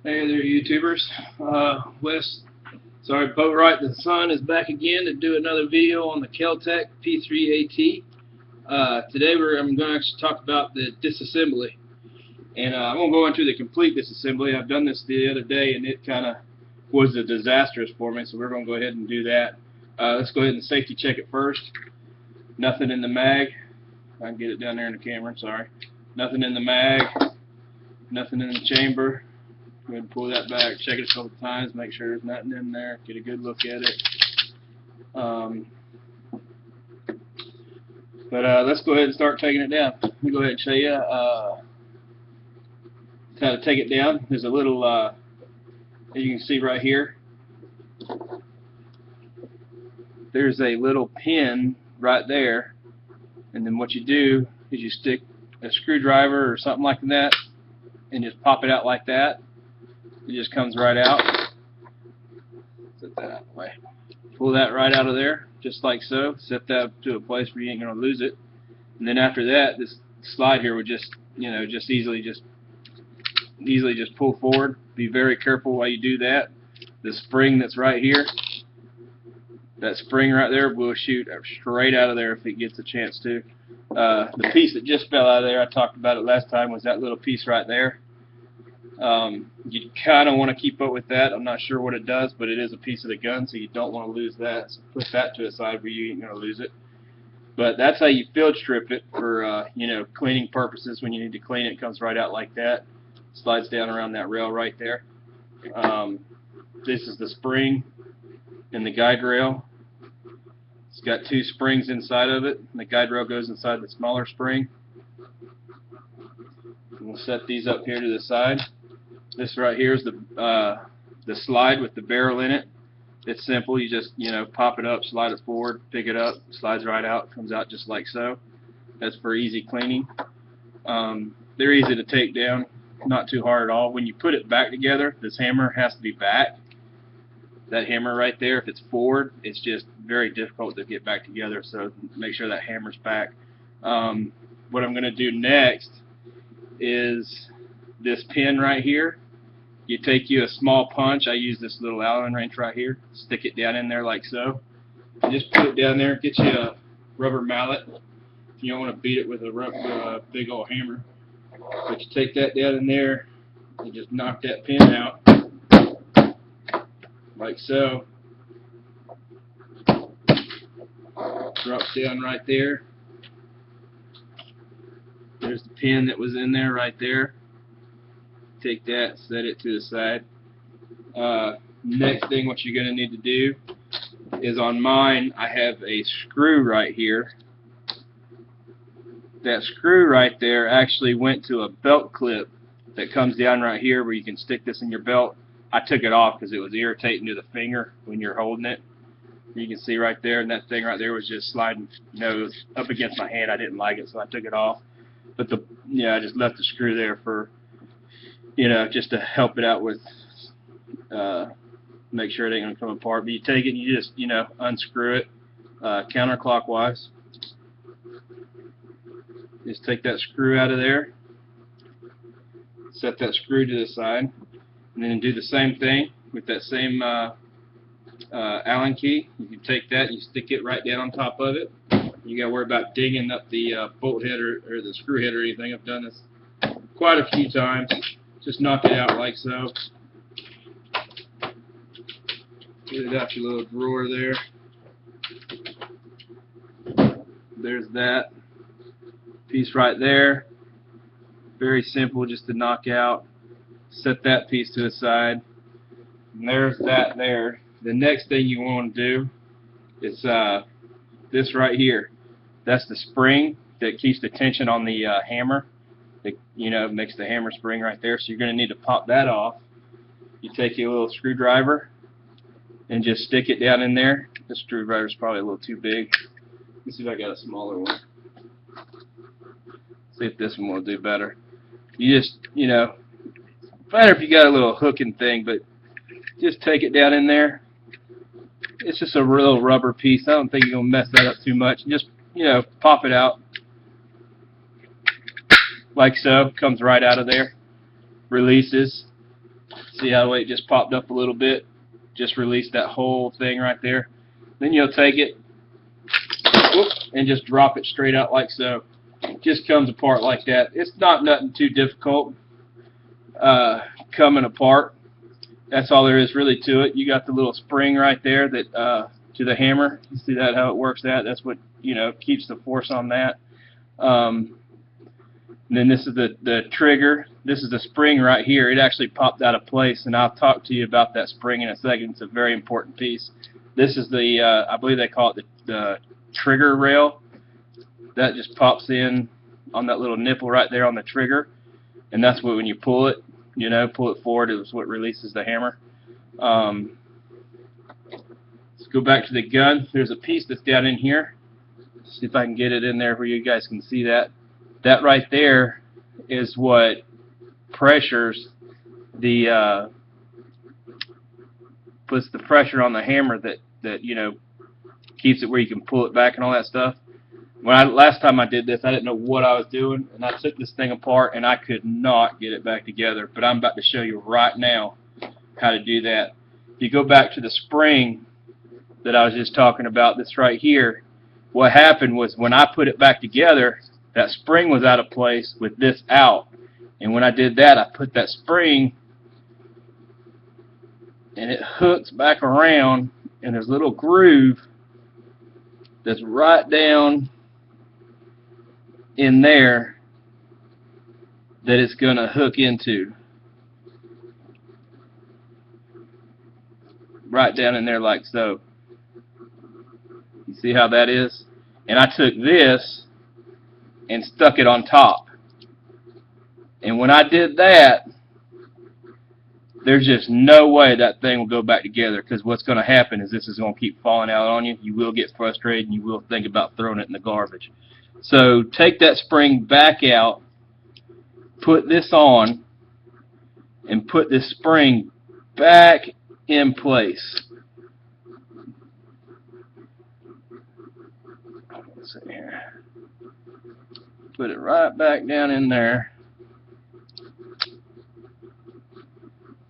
Hey there, YouTubers. P3at the Sun is back again to do another video on the kel-tec p3at. Today I'm going to actually talk about the disassembly, and I won't go into the complete disassembly. I've done this the other day, and it kind of was disastrous for me, so we're going to go ahead and do that. Let's go ahead and safety check it first. Nothing in the mag. I can get it down there in the camera. Sorry. Nothing in the mag. Nothing in the chamber. Go ahead and pull that back, check it a couple times, make sure there's nothing in there, get a good look at it. Let's go ahead and start taking it down. Let me go ahead and show you how to take it down. There's a little, as you can see right here, there's a little pin right there, and then what you do is you stick a screwdriver or something like that and just pop it out like that. It just comes right out. Set that out of the way. Pull that right out of there, just like so. Set that to a place where you ain't gonna lose it. And then after that, this slide here would just, just easily pull forward. Be very careful while you do that. The spring that's right here, that spring right there will shoot straight out of there if it gets a chance to. The piece that just fell out of there, I talked about it last time, was that little piece right there. You kind of want to keep up with that. I'm not sure what it does, but it is a piece of the gun, so you don't want to lose that. So put that to the side where you ain't going to lose it. But that's how you field strip it for cleaning purposes. When you need to clean it, it comes right out like that. Slides down around that rail right there. This is the spring and the guide rail. It's got two springs inside of it. And the guide rail goes inside the smaller spring. And we'll set these up here to the side. This right here is the slide with the barrel in it. It's simple. You just pop it up, slide it forward, pick it up, slides right out, comes out just like so. That's for easy cleaning. They're easy to take down, not too hard at all. When you put it back together, this hammer has to be back. That hammer right there, if it's forward, it's just very difficult to get back together. So make sure that hammer's back. What I'm going to do next is this pin right here. You take a small punch. I use this little Allen wrench right here. Stick it down in there like so. And just put it down there. Get you a rubber mallet. You don't want to beat it with a big old hammer. But you take that down in there and just knock that pin out like so. Drops down right there. There's the pin that was in there right there. Take that, set it to the side. Next thing what you're going to need to do is, on mine I have a screw right here. That screw right there actually went to a belt clip that comes down right here where you can stick this in your belt. I took it off because it was irritating to the finger when you're holding it. You can see right there, and that thing right there was just sliding, it was up against my hand. I didn't like it, so I took it off. But I just left the screw there for, just to help it out with, make sure it ain't gonna come apart. But you take it and you just, unscrew it counterclockwise. Just take that screw out of there. Set that screw to the side, and then do the same thing with that same Allen key. You can take that and you stick it right down on top of it. You got to worry about digging up the bolt head or the screw head or anything. I've done this quite a few times. Just knock it out like so. Get it out your little drawer there. There's that piece right there. Very simple, just to knock out. Set that piece to the side. And there's that there. The next thing you want to do is this right here. That's the spring that keeps the tension on the hammer. It, makes the hammer spring right there. So you're going to need to pop that off. You take your little screwdriver and just stick it down in there. This screwdriver is probably a little too big. Let's see if I got a smaller one. See if this one will do better. You just, better if you got a little hooking thing, but just take it down in there. It's just a real rubber piece. I don't think you're going to mess that up too much. Just, pop it out. like so. Comes right out of there. Releases. See how it just popped up a little bit? Just released that whole thing right there. Then you'll take it and just drop it straight out like so. Just comes apart like that. It's not nothing too difficult coming apart. That's all there is really to it. You got the little spring right there that to the hammer. You see that how it works that? That's what, you know, keeps the force on that. And then this is the trigger. This is the spring right here. It actually popped out of place, and I'll talk to you about that spring in a second. It's a very important piece. This is the, I believe they call it the trigger rail. That just pops in on that little nipple right there on the trigger, and that's what when you pull it, you know, pull it forward, is what releases the hammer. Let's go back to the gun. There's a piece that's down in here. See if I can get it in there where you guys can see that. That right there is what pressures the puts the pressure on the hammer that you know, keeps it where you can pull it back and all that stuff. Last time I did this, I didn't know what I was doing, and I took this thing apart and I could not get it back together. But I'm about to show you right now how to do that. If you go back to the spring that I was just talking about, this right here, what happened was when I put it back together, that spring was out of place with this out. And when I did that, I put that spring and it hooks back around, and there's a little groove that's right down in there that it's going to hook into. Right down in there like so. You see how that is? And I took this and stuck it on top. And when I did that, there's just no way that thing will go back together, because what's going to happen is this is going to keep falling out on you. You will get frustrated and you will think about throwing it in the garbage. So take that spring back out, put this on, and put this spring back in place. Let's see here. Put it right back down in there.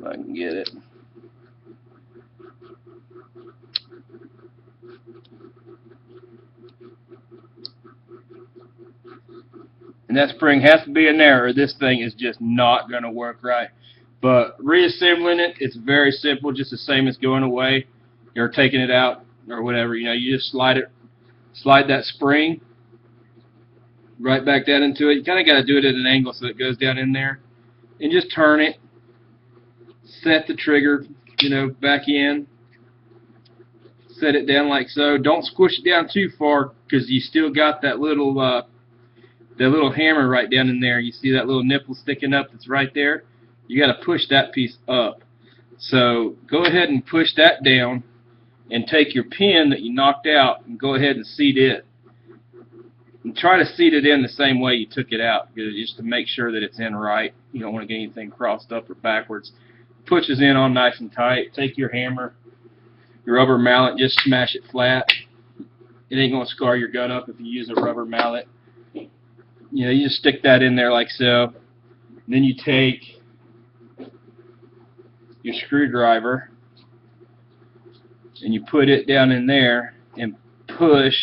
If I can get it. And that spring has to be in there, or this thing is just not going to work right. But reassembling it, it's very simple, just the same as going away or taking it out or whatever. You know, you just slide that spring right back down into it. You kind of got to do it at an angle so it goes down in there, and just turn it. Set the trigger, you know, back in. Set it down like so. Don't squish it down too far, because you still got that little hammer right down in there. You see that little nipple sticking up that's right there? You got to push that piece up. So go ahead and push that down, and take your pin that you knocked out and go ahead and seat it. And try to seat it in the same way you took it out, just to make sure that it's in right. You don't want to get anything crossed up or backwards. Pushes in all nice and tight. Take your hammer, your rubber mallet, just smash it flat. It ain't going to scar your gun up if you use a rubber mallet. You know, you just stick that in there like so. And then you take your screwdriver and you put it down in there and push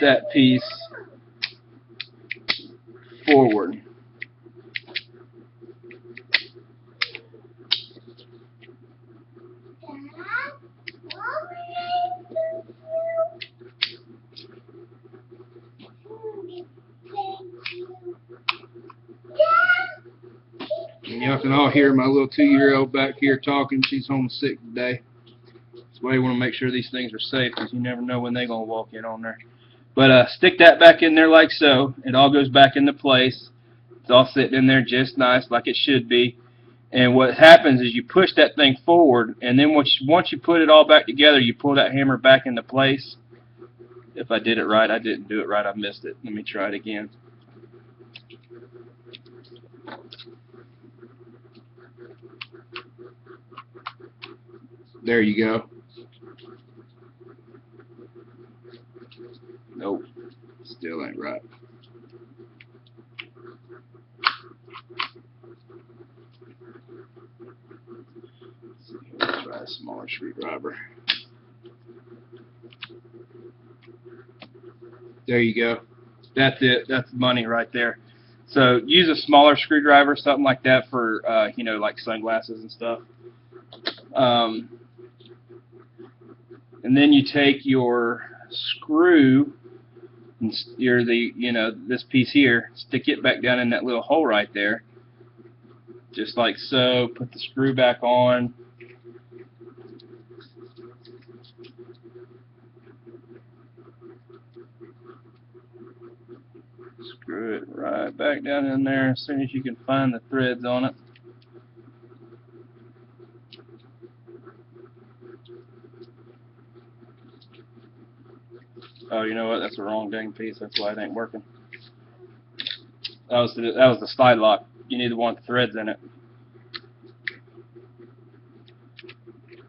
that piece forward. And y'all can all hear my little 2-year-old back here talking. She's homesick today. That's why you want to make sure these things are safe, because you never know when they're going to walk in on there. But stick that back in there like so. It all goes back into place. It's all sitting in there just nice, like it should be. And what happens is you push that thing forward, and then once you put it all back together, you pull that hammer back into place. If I did it right, I didn't do it right. I missed it. Let me try it again. There you go. Nope. Still ain't right. Let's try a smaller screwdriver. There you go. That's it. That's money right there. So use a smaller screwdriver, something like that for, you know, like sunglasses and stuff. And then you take your screw, and you know, this piece here, stick it back down in that little hole right there, just like so. Put the screw back on. Screw it right back down in there as soon as you can find the threads on it. Oh, you know what? That's the wrong dang piece. That's why it ain't working. That was the slide lock. You need the one with the threads in it.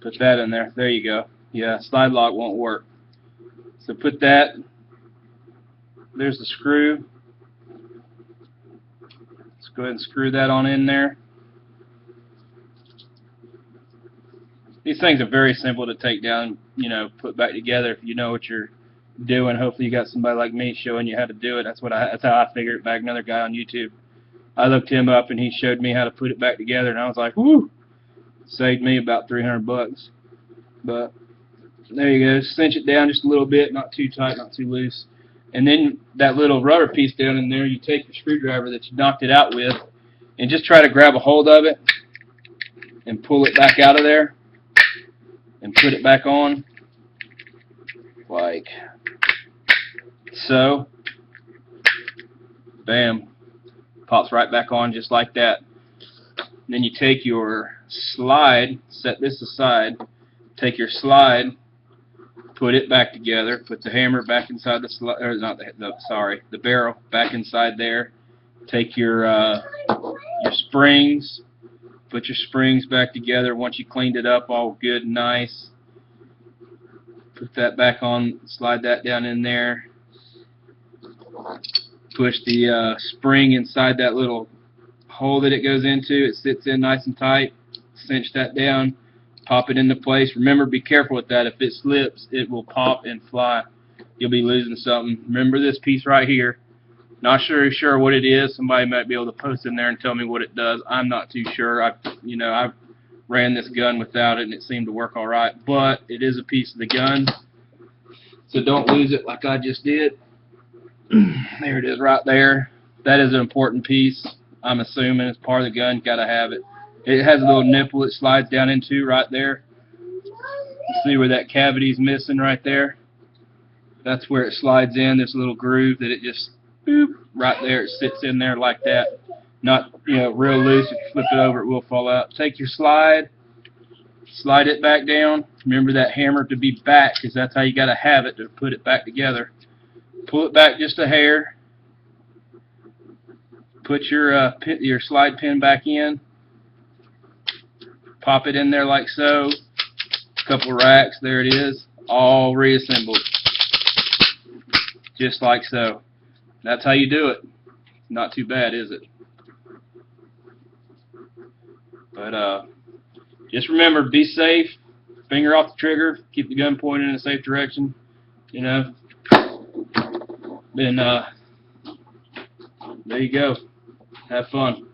Put that in there. There you go. Yeah, slide lock won't work. So put that. There's the screw. Let's go ahead and screw that on in there. These things are very simple to take down, you know, put back together if you know what you're doing. Hopefully you got somebody like me showing you how to do it. That's how I figured it back. Another guy on YouTube. I looked him up and he showed me how to put it back together, and I was like, whoo! Saved me about $300. But there you go. Cinch it down just a little bit, not too tight, not too loose. And then that little rubber piece down in there, you take your screwdriver that you knocked it out with and just try to grab a hold of it and pull it back out of there and put it back on like so. Bam. Pops right back on just like that. And then you take your slide, set this aside, take your slide, put it back together, put the hammer back inside the slide, or not the barrel back inside there. Take your springs, put your springs back together once you cleaned it up all good and nice. Put that back on, slide that down in there. Push the spring inside that little hole that it goes into. It sits in nice and tight. Cinch that down. Pop it into place. Remember, be careful with that. If it slips, it will pop and fly. You'll be losing something. Remember this piece right here. Not sure what it is. Somebody might be able to post in there and tell me what it does. I'm not too sure. I ran this gun without it and it seemed to work all right. But it is a piece of the gun, so don't lose it like I just did. There it is right there. That is an important piece. I'm assuming it's part of the gun. You gotta have it. It has a little nipple it slides down into right there. See where that cavity is missing right there? That's where it slides in. There's a little groove that it just boop, right there. It sits in there like that. Not, you know, real loose. If you flip it over, it will fall out. Take your slide it back down. Remember that hammer to be back, because that's how you gotta have it to put it back together. Pull it back just a hair. Put your slide pin back in. Pop it in there like so. A couple racks. There it is. All reassembled. Just like so. That's how you do it. Not too bad, is it? But just remember, be safe. Finger off the trigger. Keep the gun pointed in a safe direction. You know. Then there you go. Have fun.